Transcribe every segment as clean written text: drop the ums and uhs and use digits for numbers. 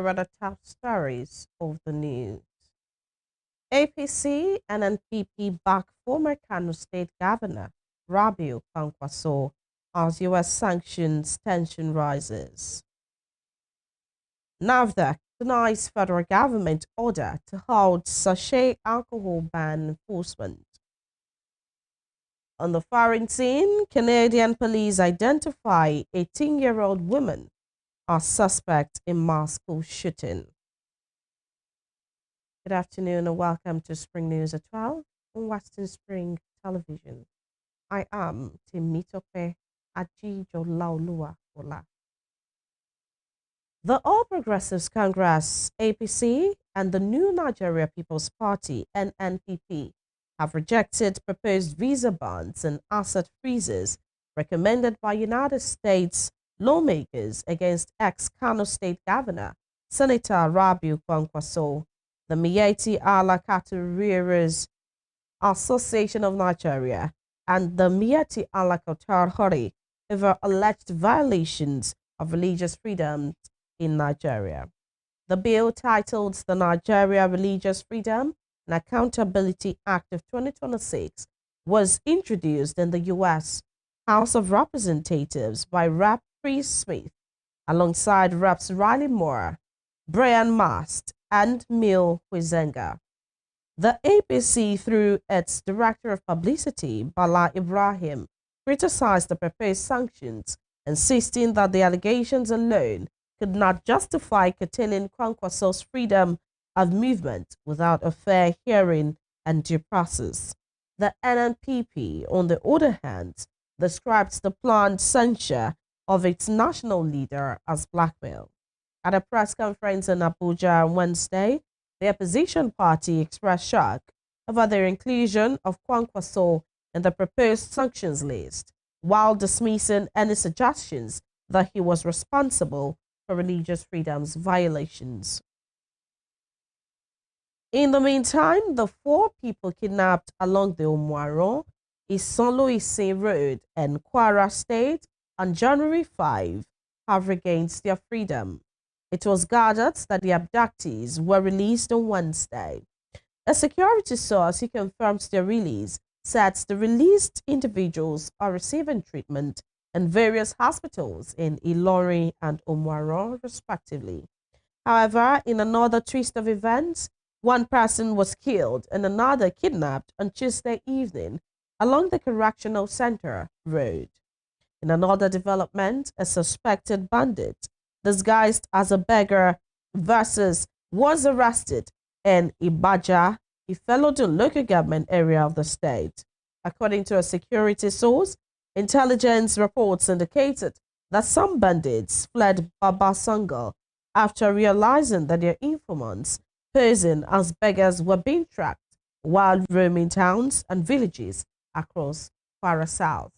here are the top stories of the news. APC and NNPP back former Kano State Governor Rabiu Kwankwaso as U.S. sanctions tension rises. NAFDAC denies federal government order to halt sachet alcohol ban enforcement. On the firing scene, Canadian police identify 18-year-old woman as suspect in mass school shooting. Good afternoon and welcome to Spring News at 12 on Western Spring Television. I am Timitope Ajijolaoluwa Ola. The All Progressives Congress, APC, and the New Nigeria People's Party, NNPP, have rejected proposed visa bans and asset freezes recommended by United States lawmakers against ex-Kano State Governor, Senator Rabiu Kwankwaso. The Miyetti Allah Caterers Association of Nigeria and the Miyetti Allah Kautar Hori over alleged violations of religious freedom in Nigeria. The bill, titled the Nigeria Religious Freedom and Accountability Act of 2026, was introduced in the U.S. House of Representatives by Rep. Chris Smith alongside Reps. Riley Moore, Brian Mast, and Mil Huizenga. The APC, through its Director of Publicity, Bala Ibrahim, criticized the proposed sanctions, insisting that the allegations alone could not justify curtailing Kwankwaso's freedom of movement without a fair hearing and due process. The NNPP, on the other hand, describes the planned censure of its national leader as blackmail. At a press conference in Abuja on Wednesday, the opposition party expressed shock over their inclusion of Kwankwaso in the proposed sanctions list, while dismissing any suggestions that he was responsible for religious freedoms violations. In the meantime, the 4 people kidnapped along the Omuaron, Isanlo-Isin Road in Kwara State on January 5 have regained their freedom. It was gathered that the abductees were released on Wednesday. A security source who confirms their release said the released individuals are receiving treatment in various hospitals in Ilorin and Omuaron, respectively. However, in another twist of events, one person was killed and another kidnapped on Tuesday evening along the Correctional Center Road. In another development, a suspected bandit disguised as a beggar was arrested in Ibaja, Ifelodun local government area of the state. According to a security source, intelligence reports indicated that some bandits fled Babasangal after realizing that their informants posing as beggars were being tracked while roaming towns and villages across Kwara South.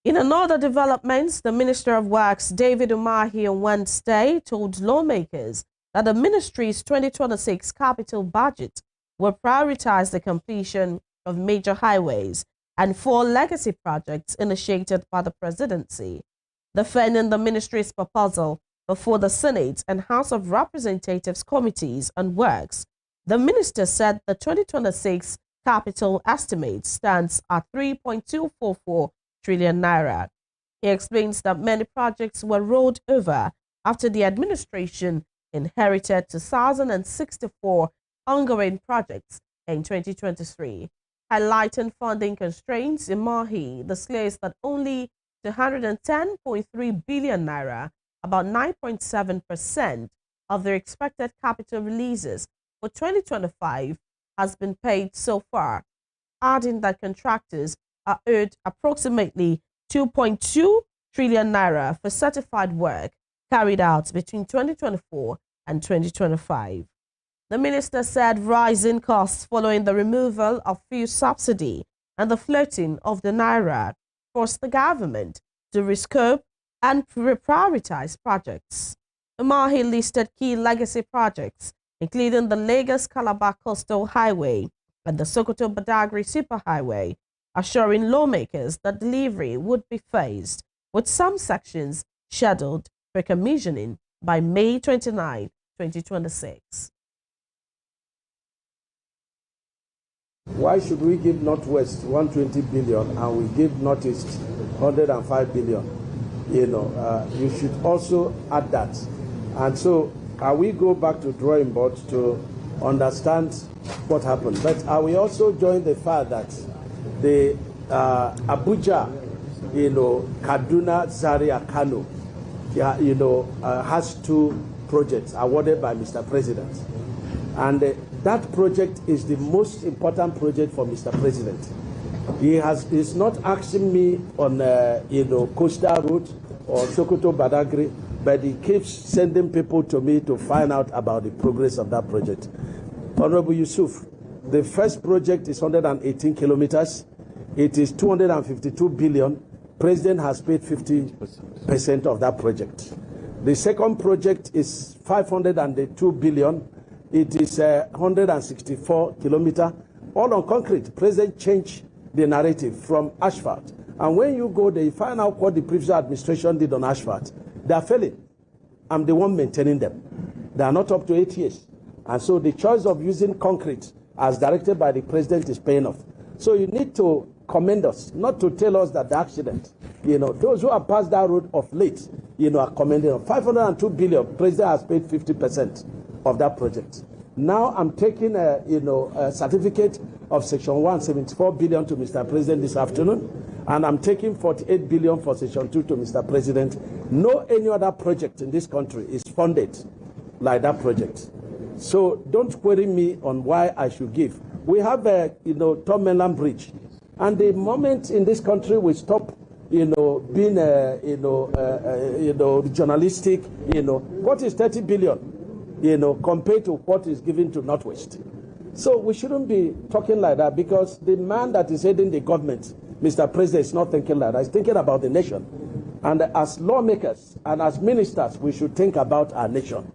In another development, the Minister of Works, David Umahi, on Wednesday told lawmakers that the ministry's 2026 capital budget will prioritize the completion of major highways and 4 legacy projects initiated by the presidency. Defending the ministry's proposal before the Senate and House of Representatives Committees on Works, the minister said the 2026 capital estimate stands at 3.244 trillion naira. He explains that many projects were rolled over after the administration inherited 2,064 ongoing projects in 2023. Highlighting funding constraints, Imahi disclosed that only 210.3 billion naira, about 9.7% of their expected capital releases for 2025, has been paid so far, adding that contractors are owed approximately 2.2 trillion naira for certified work carried out between 2024 and 2025. The minister said rising costs following the removal of fuel subsidy and the floating of the naira forced the government to rescope and reprioritize projects. Umahi listed key legacy projects, including the Lagos-Calabar Coastal Highway and the Sokoto-Badagry Superhighway, assuring lawmakers that delivery would be phased, with some sections scheduled for commissioning by May 29, 2026. Why should we give Northwest 120 billion and we give Northeast 105 billion? You should also add that. And so, we go back to drawing board to understand what happened. But we also join the fact that the Abuja, Kaduna, Zaria, Kano, has 2 projects awarded by Mr. President. And that project is the most important project for Mr. President. He's not asking me on Coastal Road or Sokoto Badagry, but he keeps sending people to me to find out about the progress of that project. Honorable Yusuf, the first project is 118 kilometers. It is 252 billion. President has paid 50% of that project. The second project is 502 billion. It is 164 kilometers, all on concrete. President changed the narrative from asphalt. And when you go there, you find out what the previous administration did on asphalt. They are failing. I'm the one maintaining them. They are not up to 8 years. And so the choice of using concrete as directed by the president is paying off. So you need to commend us, not to tell us that the accident, those who have passed that road of late, are commending us. 502 billion, president has paid 50% of that project. Now I'm taking a certificate of Section 174 billion to Mr. President this afternoon, and I'm taking 48 billion for Section 2 to Mr. President. No any other project in this country is funded like that project. So don't query me on why I should give. We have a Tom Mainland Bridge, and the moment in this country we stop being journalistic, what is 30 billion compared to what is given to Northwest? So we shouldn't be talking like that, because the man that is heading the government, Mr. President, is not thinking like that. He's thinking about the nation. And as lawmakers and as ministers, we should think about our nation.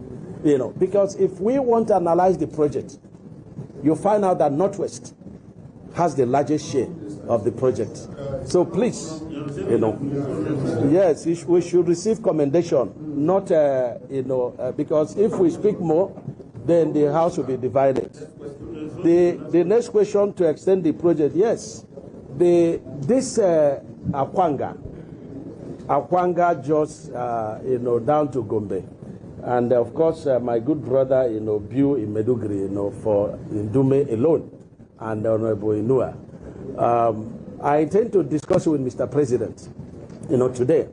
Because if we want to analyze the project, you find out that Northwest has the largest share of the project. So please, yes, we should receive commendation, not, because if we speak more, then the House will be divided. The next question, to extend the project, yes, this Akwanga just, down to Gombe. And of course, my good brother, Biu in Medugri, for Ndume alone, and Honorable Inua. I intend to discuss with Mr. President, today,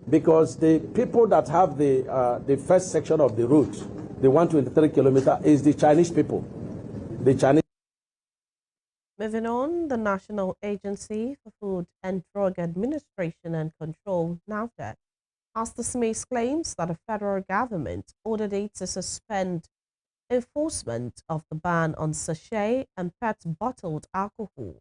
because the people that have the first section of the route, the 123 kilometer, is the Chinese people. The Chinese. Moving on, the National Agency for Food and Drug Administration and Control, NAFDAC, has dismissed claims that the federal government ordered it to suspend enforcement of the ban on sachet and PET bottled alcohol.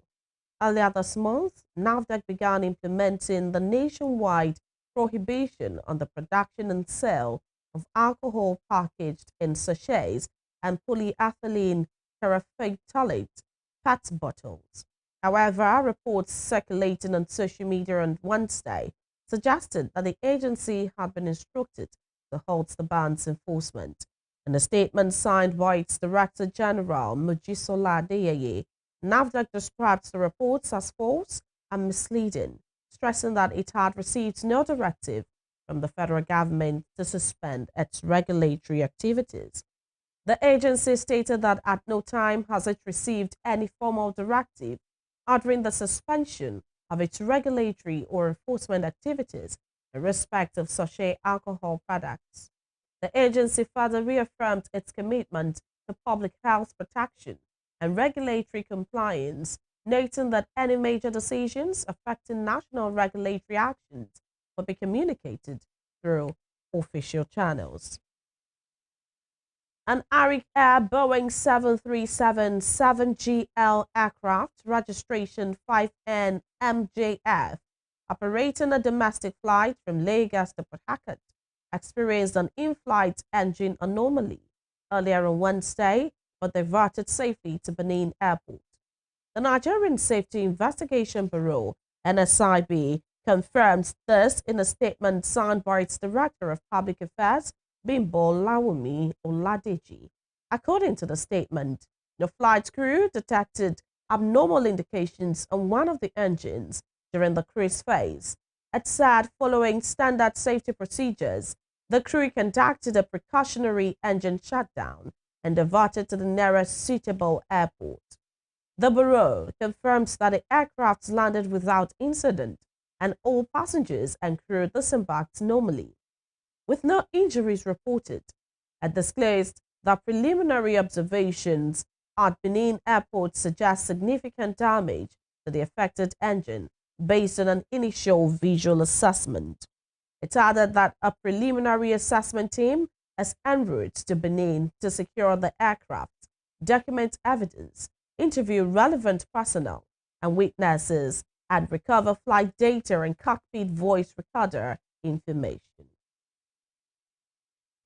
Earlier this month, NAFDAC began implementing the nationwide prohibition on the production and sale of alcohol packaged in sachets and polyethylene terephthalate PET bottles. However, reports circulating on social media on Wednesday suggested that the agency had been instructed to halt the ban's enforcement. In a statement signed by its Director General, Mojisola Adeyeye, NAFDAC describes the reports as false and misleading, stressing that it had received no directive from the federal government to suspend its regulatory activities. The agency stated that at no time has it received any formal directive ordering the suspension of its regulatory or enforcement activities in respect of sachet alcohol products. The agency further reaffirmed its commitment to public health protection and regulatory compliance, noting that any major decisions affecting national regulatory actions will be communicated through official channels. An Arik Air Boeing 737-7GL aircraft, registration 5N-MJF, operating a domestic flight from Lagos to Port Harcourt, experienced an in-flight engine anomaly earlier on Wednesday, but diverted safely to Benin Airport. The Nigerian Safety Investigation Bureau, NSIB, confirms this in a statement signed by its Director of Public Affairs, Bimbo Lawumi Oladeji. According to the statement, the flight crew detected abnormal indications on one of the engines during the cruise phase. It said following standard safety procedures, the crew conducted a precautionary engine shutdown and diverted to the nearest suitable airport. The Bureau confirms that the aircraft landed without incident and all passengers and crew disembarked normally, with no injuries reported. It disclosed that preliminary observations at Benin Airport suggest significant damage to the affected engine based on an initial visual assessment. It added that a preliminary assessment team is en route to Benin to secure the aircraft, document evidence, interview relevant personnel and witnesses, and recover flight data and cockpit voice recorder information.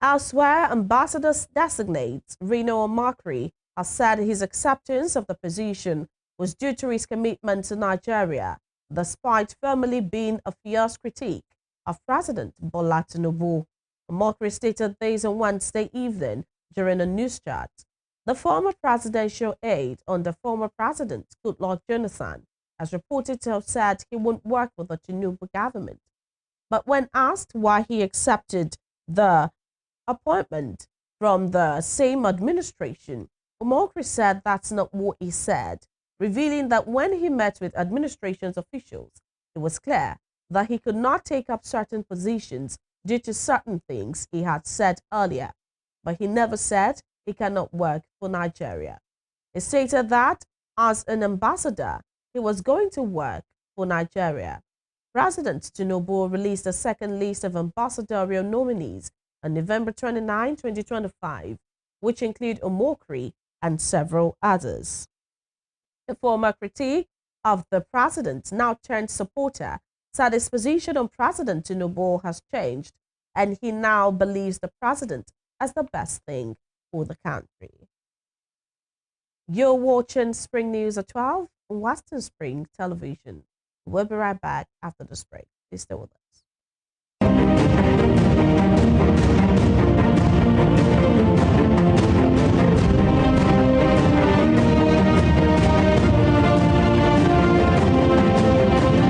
Elsewhere, Ambassador designate Reno Omakri has said his acceptance of the position was due to his commitment to Nigeria, despite firmly being a fierce critique of President Bola Tinubu. Omakri stated this on Wednesday evening during a news chat. The former presidential aide under former President Goodluck Jonathan has reported to have said he won't work with the Tinubu government. But when asked why he accepted the appointment from the same administration, Omakri said that's not what he said, revealing that when he met with administration's officials, it was clear that he could not take up certain positions due to certain things he had said earlier, but he never said he cannot work for Nigeria. He stated that as an ambassador, he was going to work for Nigeria. President Tinubu released a second list of ambassadorial nominees on November 29, 2025, which include Omakri and several others. A former critic of the president, now turned supporter, said his position on President Tinubu has changed and he now believes the president as the best thing for the country. You're watching Spring News at 12 on Western Spring Television. We'll be right back after this break. Please stay with us.